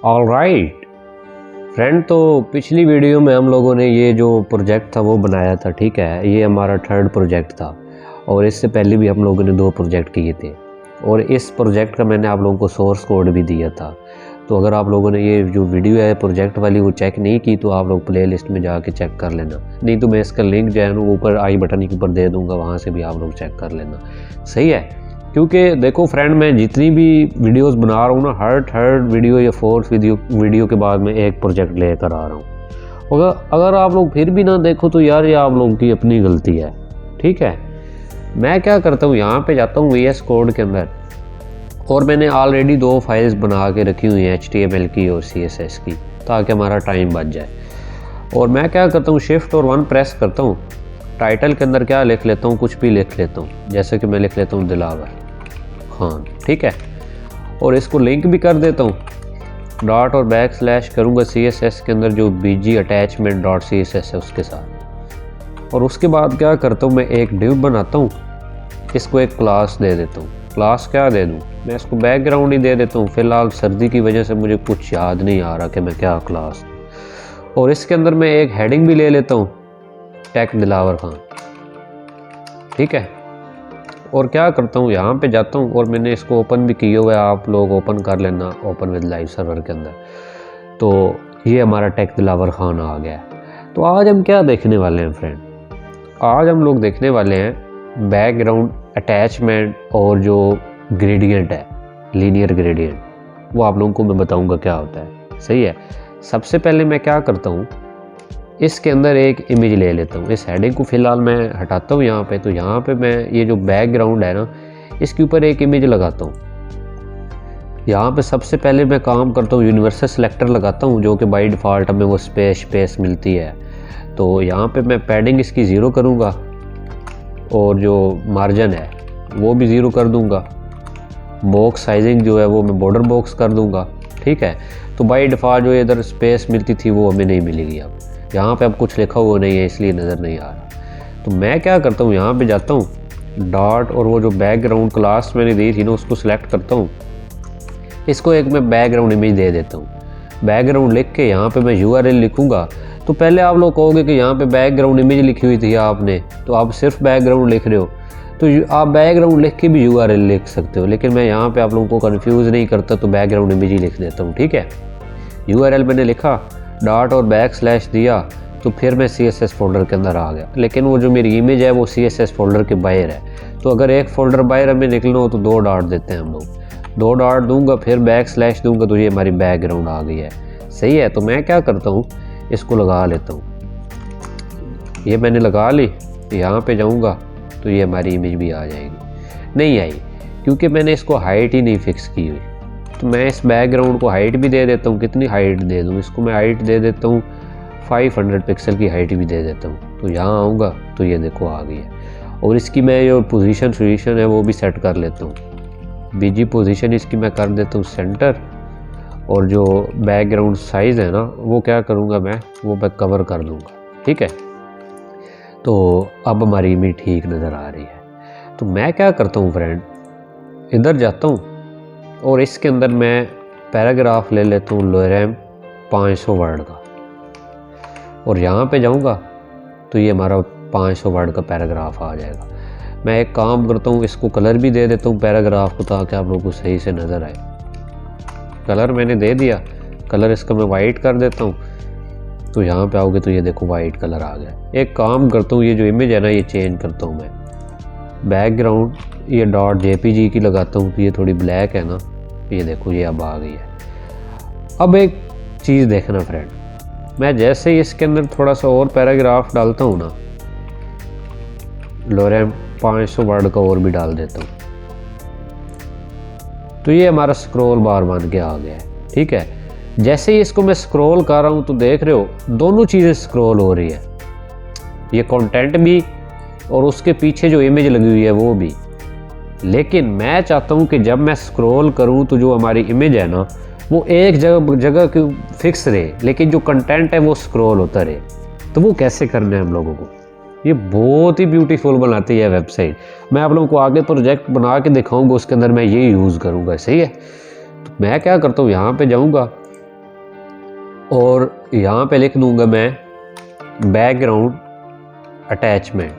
Alright friend, तो पिछली video में हम लोगों ने ये जो प्रोजेक्ट था वो बनाया था, ठीक है। ये हमारा थर्ड प्रोजेक्ट था और इससे पहले भी हम लोगों ने 2 प्रोजेक्ट किए थे और इस प्रोजेक्ट का मैंने आप लोगों को सोर्स कोड भी दिया था। तो अगर आप लोगों ने ये जो वीडियो है प्रोजेक्ट वाली वो चेक नहीं की तो आप लोग प्लेलिस्ट में जाके चेक कर लेना, नहीं तो मैं इसका लिंक जो है ना ऊपर आई बटन के ऊपर दे दूँगा, वहाँ से भी आप लोग चेक कर लेना, सही है। क्योंकि देखो फ्रेंड, मैं जितनी भी वीडियोस बना रहा हूँ ना, हर थर्ड वीडियो या फोर्थ वीडियो के बाद मैं एक प्रोजेक्ट लेकर आ रहा हूँ। अगर आप लोग फिर भी ना देखो तो यार ये आप लोगों की अपनी गलती है, ठीक है। मैं क्या करता हूँ, यहाँ पे जाता हूँ VS कोड के अंदर और मैंने ऑलरेडी 2 फाइल्स बना के रखी हुई हैं HTML की और CSS की, ताकि हमारा टाइम बच जाए। और मैं क्या करता हूँ, शिफ्ट और 1 प्रेस करता हूँ, टाइटल के अंदर क्या लिख लेता हूँ, कुछ भी लिख लेता हूँ, जैसे कि मैं लिख लेता हूँ दिलावर खान, ठीक है। और इसको लिंक भी कर देता हूँ, डॉट और बैकस्लैश करूँगा CSS के अंदर जो BG अटैचमेंट डॉट CSS है उसके साथ। और उसके बाद क्या करता हूँ, मैं एक डिव बनाता हूँ, इसको एक क्लास दे देता हूँ। क्लास क्या दे दूँ, मैं इसको बैकग्राउंड ही दे देता हूँ। फ़िलहाल सर्दी की वजह से मुझे कुछ याद नहीं आ रहा कि मैं क्या क्लास। और इसके अंदर मैं एक हेडिंग भी ले लेता हूँ, टेक दिलावर खान, ठीक है। और क्या करता हूँ, यहाँ पे जाता हूँ और मैंने इसको ओपन भी किया हुआ है, आप लोग ओपन कर लेना ओपन विद लाइव सर्वर के अंदर। तो ये हमारा टेक दिलावर खान आ गया है। तो आज हम क्या देखने वाले हैं फ्रेंड, आज हम लोग देखने वाले हैं बैकग्राउंड अटैचमेंट और जो ग्रेडियंट है, लीनियर ग्रेडियंट, वो आप लोगों को मैं बताऊँगा क्या होता है, सही है। सबसे पहले मैं क्या करता हूँ, इसके अंदर एक इमेज ले लेता हूँ। इस हेडिंग को फ़िलहाल मैं हटाता हूँ यहाँ पे। तो यहाँ पे मैं ये जो बैकग्राउंड है ना, इसके ऊपर एक इमेज लगाता हूँ। यहाँ पे सबसे पहले मैं काम करता हूँ, यूनिवर्सल सिलेक्टर लगाता हूँ, जो कि बाय डिफ़ॉल्ट हमें वो स्पेस मिलती है। तो यहाँ पे मैं पैडिंग इसकी 0 करूँगा और जो मार्जिन है वो भी 0 कर दूँगा। बॉक्स साइजिंग जो है वो मैं बॉर्डर बॉक्स कर दूँगा, ठीक है। तो बाय डिफ़ॉल्ट जो इधर स्पेस मिलती थी वो हमें नहीं मिलेगी। अब यहाँ पे अब कुछ लिखा हुआ नहीं है इसलिए नज़र नहीं आ रहा। तो मैं क्या करता हूँ, यहाँ पे जाता हूँ डॉट और वो जो बैकग्राउंड क्लास मैंने दी थी ना उसको सिलेक्ट करता हूँ। इसको एक मैं बैकग्राउंड इमेज दे देता हूँ। बैकग्राउंड लिख के यहाँ पे मैं URL लिखूँगा। तो पहले आप लोग कहोगे कि यहाँ पे बैकग्राउंड इमेज लिखी हुई थी आपने, तो आप सिर्फ बैकग्राउंड लिख रहे हो। तो आप बैकग्राउंड लिख के भी URL लिख सकते हो, लेकिन मैं यहाँ पे आप लोगों को कंफ्यूज नहीं करता, तो बैकग्राउंड इमेज ही लिख देता हूँ, ठीक है। URL मैंने लिखा, डॉट और बैकस्लैश दिया, तो फिर मैं CSS फोल्डर के अंदर आ गया। लेकिन वो जो मेरी इमेज है वो CSS फोल्डर के बाहर है। तो अगर एक फ़ोल्डर बाहर हमें निकलना हो तो 2 डॉट देते हैं हम लोग। 2 डॉट दूंगा, फिर बैकस्लैश दूंगा, तो ये हमारी बैकग्राउंड आ गई है, सही है। तो मैं क्या करता हूँ, इसको लगा लेता हूँ। ये मैंने लगा ली, यहाँ पर जाऊँगा तो ये हमारी इमेज भी आ जाएगी। नहीं आई क्योंकि मैंने इसको हाइट ही नहीं फिक्स की हुई। तो मैं इस बैकग्राउंड को हाइट भी दे देता हूँ। कितनी हाइट दे दूँ इसको, मैं हाइट दे देता हूँ 500 पिक्सल की हाइट भी दे देता हूँ। तो यहाँ आऊँगा तो ये देखो आ गई है। और इसकी मैं जो पोजीशन है वो भी सेट कर लेता हूँ। BG पोजीशन इसकी मैं कर देता हूँ सेंटर। और जो बैकग्राउंड साइज़ है ना वो क्या करूँगा मैं कवर कर दूँगा, ठीक है। तो अब हमारी इमेज ठीक नज़र आ रही है। तो मैं क्या करता हूँ फ्रेंड, इधर जाता हूँ और इसके अंदर मैं पैराग्राफ ले लेता हूँ लोरेम 500 वर्ड का। और यहाँ पे जाऊँगा तो ये हमारा 500 वर्ड का पैराग्राफ आ जाएगा। मैं एक काम करता हूँ, इसको कलर भी दे देता हूँ पैराग्राफ को, ताकि आप लोगों को सही से नज़र आए। कलर मैंने दे दिया, कलर इसका मैं वाइट कर देता हूँ। तो यहाँ पे आओगे तो ये देखो वाइट कलर आ गया। एक काम करता हूँ, ये जो इमेज है ना ये चेंज करता हूँ मैं। बैकग्राउंड ये .jpg की लगाता हूँ, तो ये थोड़ी ब्लैक है ना, ये देखो ये अब आ गई है। अब एक चीज़ देखना फ्रेंड, मैं जैसे ही इसके अंदर थोड़ा सा और पैराग्राफ डालता हूँ ना, लोरेम 500 वर्ड का और भी डाल देता हूँ, तो ये हमारा स्क्रॉल बार बन के आ गया है, ठीक है। जैसे ही इसको मैं स्क्रॉल कर रहा हूँ तो देख रहे हो दोनों चीज़ें स्क्रॉल हो रही है, ये कंटेंट भी और उसके पीछे जो इमेज लगी हुई है वो भी। लेकिन मैं चाहता हूँ कि जब मैं स्क्रॉल करूँ तो जो हमारी इमेज है ना वो एक जगह की फिक्स रहे, लेकिन जो कंटेंट है वो स्क्रॉल होता रहे। तो वो कैसे करना है हम लोगों को, ये बहुत ही ब्यूटीफुल बनाती है वेबसाइट। मैं आप लोगों को आगे प्रोजेक्ट बना के दिखाऊंगा, उसके अंदर मैं ये यूज़ करूँगा, सही है। तो मैं क्या करता हूँ, यहाँ पे जाऊँगा और यहाँ पे लिख दूंगा मैं बैकग्राउंड अटैचमेंट।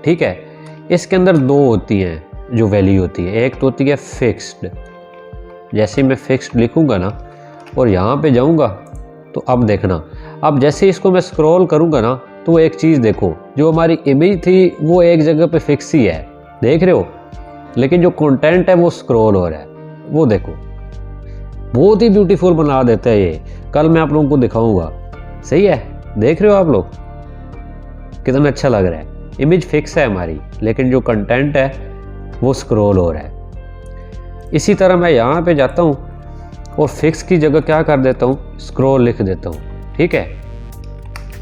ठीक है, इसके अंदर दो होती हैं जो वैल्यू होती है, एक तो होती है फिक्स्ड। जैसे मैं फिक्स्ड लिखूंगा ना और यहाँ पे जाऊँगा तो अब देखना, अब जैसे इसको मैं स्क्रॉल करूँगा ना तो एक चीज़ देखो, जो हमारी इमेज थी वो एक जगह पे फिक्स ही है, देख रहे हो, लेकिन जो कंटेंट है वो स्क्रॉल हो रहा है। वो देखो, बहुत ही ब्यूटीफुल बना देता है ये। कल मैं आप लोगों को दिखाऊंगा। सही है, देख रहे हो आप लोग कितना अच्छा लग रहा है। इमेज फिक्स है हमारी, लेकिन जो कंटेंट है वो स्क्रॉल हो रहा है। इसी तरह मैं यहाँ पे जाता हूँ और फिक्स की जगह क्या कर देता हूँ, स्क्रॉल लिख देता हूँ। ठीक है,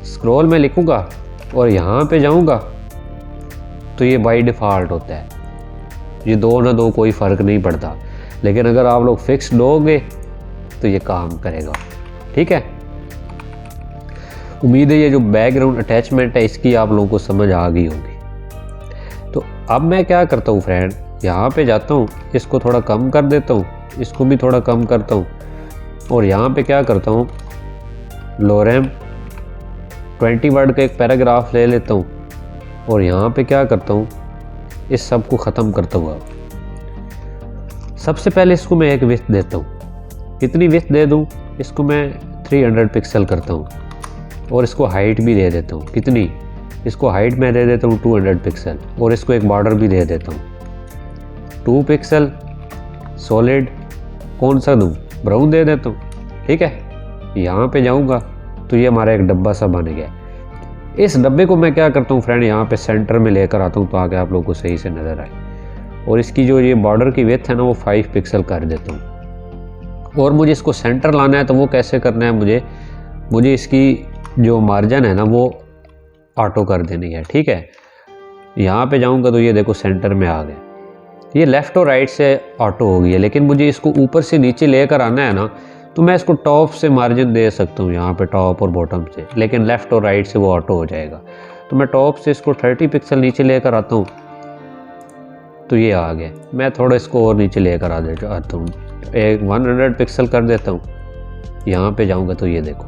स्क्रॉल में लिखूँगा और यहाँ पे जाऊँगा तो ये बाय डिफ़ॉल्ट होता है। ये दो ना दो कोई फ़र्क नहीं पड़ता, लेकिन अगर आप लोग फिक्स दोगे तो ये काम करेगा। ठीक है, उम्मीद है ये जो बैकग्राउंड अटैचमेंट है इसकी आप लोगों को समझ आ गई होगी। तो अब मैं क्या करता हूँ फ्रेंड, यहाँ पे जाता हूँ, इसको थोड़ा कम कर देता हूँ, इसको भी थोड़ा कम करता हूँ और यहाँ पे क्या करता हूँ, लोरेम 20 वर्ड का एक पैराग्राफ ले लेता हूँ और यहाँ पे क्या करता हूँ, इस सब को ख़त्म करता हुआ सबसे पहले इसको मैं एक विड्थ देता हूँ। कितनी विड्थ दे दूँ, इसको मैं 300 पिक्सल करता हूँ और इसको हाइट भी दे देता हूँ। कितनी, इसको हाइट में दे देता हूँ 200 पिक्सल और इसको एक बॉर्डर भी दे देता हूँ 2 पिक्सल। सॉलिड कौन सा दूँ, ब्राउन दे देता हूँ। ठीक है, यहाँ पे जाऊँगा तो ये हमारा एक डब्बा सा बन गया। इस डब्बे को मैं क्या करता हूँ फ्रेंड, यहाँ पे सेंटर में लेकर आता हूँ तो आगे आप लोगों को सही से नज़र आए। और इसकी जो ये बॉर्डर की विड्थ है ना वो 5 पिक्सल कर देता हूँ। और मुझे इसको सेंटर लाना है तो वो कैसे करना है, मुझे इसकी जो मार्जिन है ना वो ऑटो कर देनी है। ठीक है, यहाँ पे जाऊँगा तो ये देखो सेंटर में आ गया। ये लेफ़्ट और राइट से ऑटो हो गई है, लेकिन मुझे इसको ऊपर से नीचे लेकर आना है ना तो मैं इसको टॉप से मार्जिन दे सकता हूँ, यहाँ पे टॉप और बॉटम से, लेकिन लेफ़्ट और राइट से वो ऑटो हो जाएगा। तो मैं टॉप से इसको 30 पिक्सल नीचे लेकर आता हूँ तो ये आ गया। मैं थोड़ा इसको और नीचे लेकर आता हूँ, एक 100 पिक्सल कर देता हूँ। यहाँ पे जाऊँगा तो ये देखो।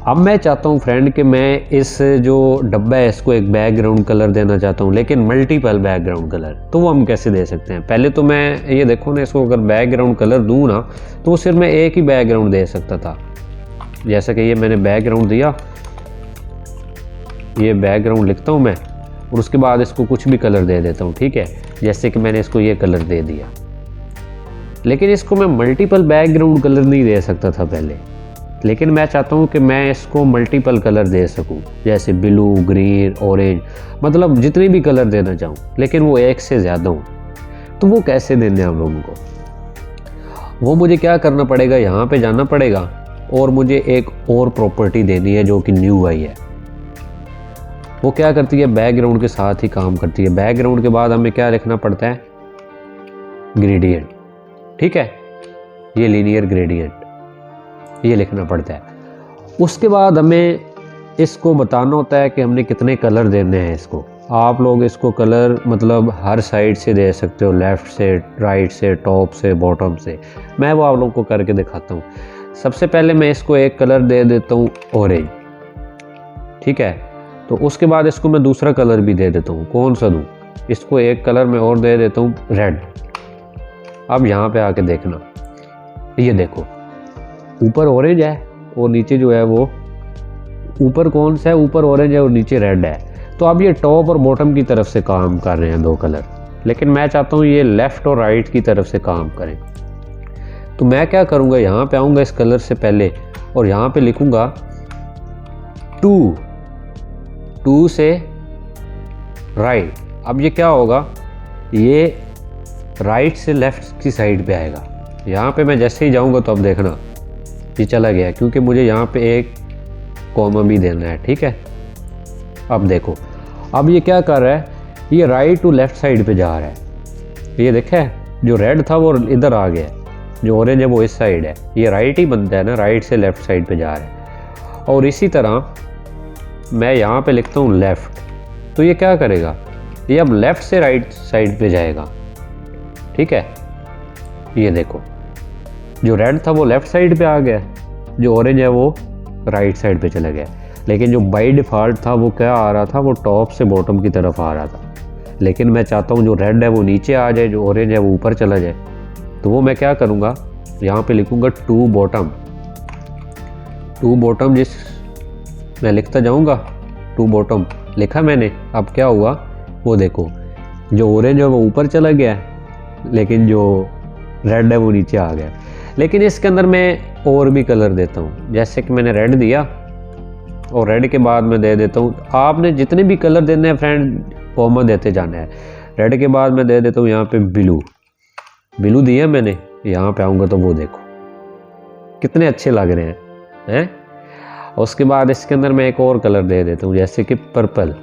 अब मैं चाहता हूँ फ्रेंड कि मैं इस जो डब्बा है इसको एक बैकग्राउंड कलर देना चाहता हूँ, लेकिन मल्टीपल बैकग्राउंड कलर। तो वो हम कैसे दे सकते हैं, पहले तो मैं ये देखो ना, इसको अगर बैकग्राउंड कलर दूँ ना तो वो सिर्फ मैं एक ही बैकग्राउंड दे सकता था। जैसा कि ये मैंने बैकग्राउंड दिया, ये बैकग्राउंड लिखता हूँ मैं और उसके बाद इसको कुछ भी कलर दे देता हूँ। ठीक है, जैसे कि मैंने इसको ये कलर दे दिया, लेकिन इसको मैं मल्टीपल बैकग्राउंड कलर नहीं दे सकता था पहले। लेकिन मैं चाहता हूँ कि मैं इसको मल्टीपल कलर दे सकूँ, जैसे ब्लू, ग्रीन, ऑरेंज, मतलब जितने भी कलर देना चाहूँ, लेकिन वो एक से ज़्यादा हो। तो वो कैसे देने हैं हम लोगों को, वो मुझे क्या करना पड़ेगा, यहाँ पे जाना पड़ेगा और मुझे एक और प्रॉपर्टी देनी है जो कि न्यू आई है। वो क्या करती है, बैकग्राउंड के साथ ही काम करती है। बैकग्राउंड के बाद हमें क्या लिखना पड़ता है, ग्रेडियंट। ठीक है, ये लीनियर ग्रेडियंट ये लिखना पड़ता है। उसके बाद हमें इसको बताना होता है कि हमने कितने कलर देने हैं इसको। आप लोग इसको कलर मतलब हर साइड से दे सकते हो, लेफ़्ट से, राइट से, टॉप से, बॉटम से। मैं वो आप लोगों को करके दिखाता हूँ। सबसे पहले मैं इसको एक कलर दे देता हूँ ऑरेंज। ठीक है, तो उसके बाद इसको मैं दूसरा कलर भी दे देता हूँ। कौन सा दूँ, इसको एक कलर मैं और दे देता हूँ रेड। अब यहाँ पे आके देखना, ये देखो ऊपर ऑरेंज है और नीचे जो है वो, ऊपर कौन सा है, ऊपर ऑरेंज है और नीचे रेड है। तो अब ये टॉप और बॉटम की तरफ से काम कर रहे हैं दो कलर, लेकिन मैं चाहता हूँ ये लेफ़्ट और राइट की तरफ से काम करें। तो मैं क्या करूँगा, यहाँ पे आऊँगा इस कलर से पहले और यहाँ पे लिखूँगा 2 से राइट। अब ये क्या होगा, ये राइट से लेफ़्ट की साइड पे आएगा। यहाँ पे मैं जैसे ही जाऊँगा तो अब देखना ये चला गया, क्योंकि मुझे यहाँ पे एक कॉमा भी देना है। ठीक है, अब देखो, अब ये क्या कर रहा है, ये राइट टू लेफ़्ट साइड पे जा रहा है। ये देखा, जो रेड था वो इधर आ गया, जो ऑरेंज है वो इस साइड है। ये राइट ही बनता है ना, राइट से लेफ़्ट साइड पे जा रहा है। और इसी तरह मैं यहाँ पे लिखता हूँ लेफ़्ट, तो ये क्या करेगा, ये अब लेफ़्ट से राइट साइड पे जाएगा। ठीक है, ये देखो जो रेड था वो लेफ़्ट साइड पे आ गया जो ऑरेंज है वो राइट साइड पे चला गया। लेकिन जो बाय डिफ़ॉल्ट था वो क्या आ रहा था, वो टॉप से बॉटम की तरफ आ रहा था। लेकिन मैं चाहता हूँ जो रेड है वो नीचे आ जाए, जो ऑरेंज है वो ऊपर चला जाए। तो वो मैं क्या करूँगा, यहाँ पे लिखूँगा टू बॉटम। जिस मैं लिखता जाऊँगा टू बॉटम, लिखा मैंने। अब क्या हुआ वो देखो, जो ऑरेंज है वो ऊपर चला गया लेकिन जो रेड है वो नीचे आ गया। लेकिन इसके अंदर मैं और भी कलर देता हूँ, जैसे कि मैंने रेड दिया और रेड के बाद मैं दे देता हूँ, आपने जितने भी कलर देने हैं फ्रेंड कॉमन देते जाना है। रेड के बाद मैं दे देता हूँ यहाँ पे ब्लू दिया मैंने। यहाँ पे आऊँगा तो वो देखो कितने अच्छे लग रहे हैं। उसके बाद इसके अंदर मैं एक और कलर दे देता हूँ, जैसे कि पर्पल,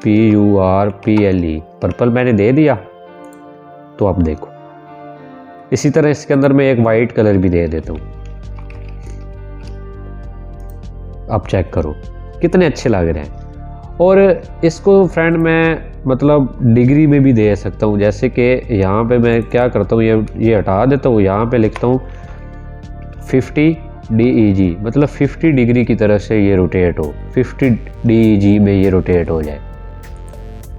PURPLE, पर्पल मैंने दे दिया। तो अब देखो इसी तरह इसके अंदर मैं एक वाइट कलर भी दे देता हूँ। अब चेक करो कितने अच्छे लग रहे हैं। और इसको फ्रेंड मैं मतलब डिग्री में भी दे सकता हूँ, जैसे कि यहाँ पे मैं क्या करता हूँ, ये हटा देता हूँ, यहाँ पे लिखता हूँ 50 DEG, मतलब 50 डिग्री की तरफ से ये रोटेट हो, 50 DEG में ये रोटेट हो जाए।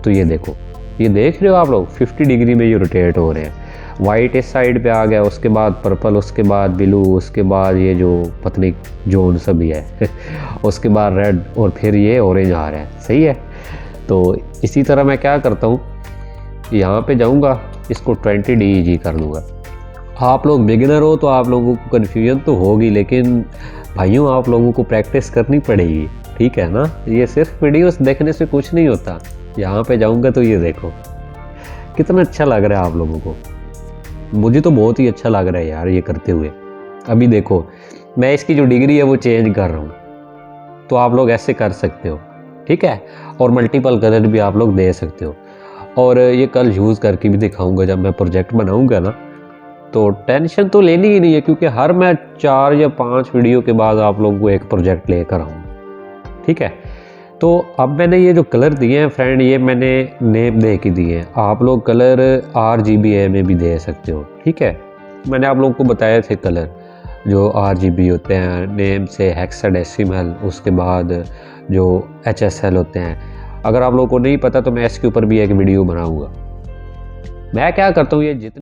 तो ये देखो, ये देख रहे हो आप लोग 50 डिग्री में ये रोटेट हो रहे हैं। वाइट इस साइड पे आ गया, उसके बाद पर्पल, उसके बाद ब्लू, उसके बाद ये जो पतली जोन सभी है उसके बाद रेड, और फिर ये ऑरेंज आ रहा है। सही है। तो इसी तरह मैं क्या करता हूँ, यहाँ पे जाऊँगा, इसको 20 DEG कर दूँगा। आप लोग बिगिनर हो तो आप लोगों को कन्फ्यूजन तो होगी, लेकिन भाइयों आप लोगों को प्रैक्टिस करनी पड़ेगी, ठीक है ना। ये सिर्फ वीडियोस देखने से कुछ नहीं होता। यहाँ पे जाऊँगा तो ये देखो कितना अच्छा लग रहा है आप लोगों को। मुझे तो बहुत ही अच्छा लग रहा है यार ये करते हुए। अभी देखो मैं इसकी जो डिग्री है वो चेंज कर रहा हूँ, तो आप लोग ऐसे कर सकते हो, ठीक है। और मल्टीपल कलर भी आप लोग दे सकते हो। और ये कल यूज़ करके भी दिखाऊंगा जब मैं प्रोजेक्ट बनाऊंगा ना। तो टेंशन तो लेनी ही नहीं है, क्योंकि हर मैं 4 या 5 वीडियो के बाद आप लोगों को एक प्रोजेक्ट लेकर आऊँगा, ठीक है। तो अब मैंने ये जो कलर दिए हैं फ्रेंड, ये मैंने नेम दे के दिए हैं। आप लोग कलर RGBA में भी दे सकते हो, ठीक है। मैंने आप लोगों को बताए थे कलर जो RGB होते हैं, नेम से हेक्साडेसिमल, उसके बाद जो HSL होते हैं। अगर आप लोगों को नहीं पता तो मैं इसके ऊपर भी एक वीडियो बनाऊंगा। मैं क्या करता हूँ, ये जितने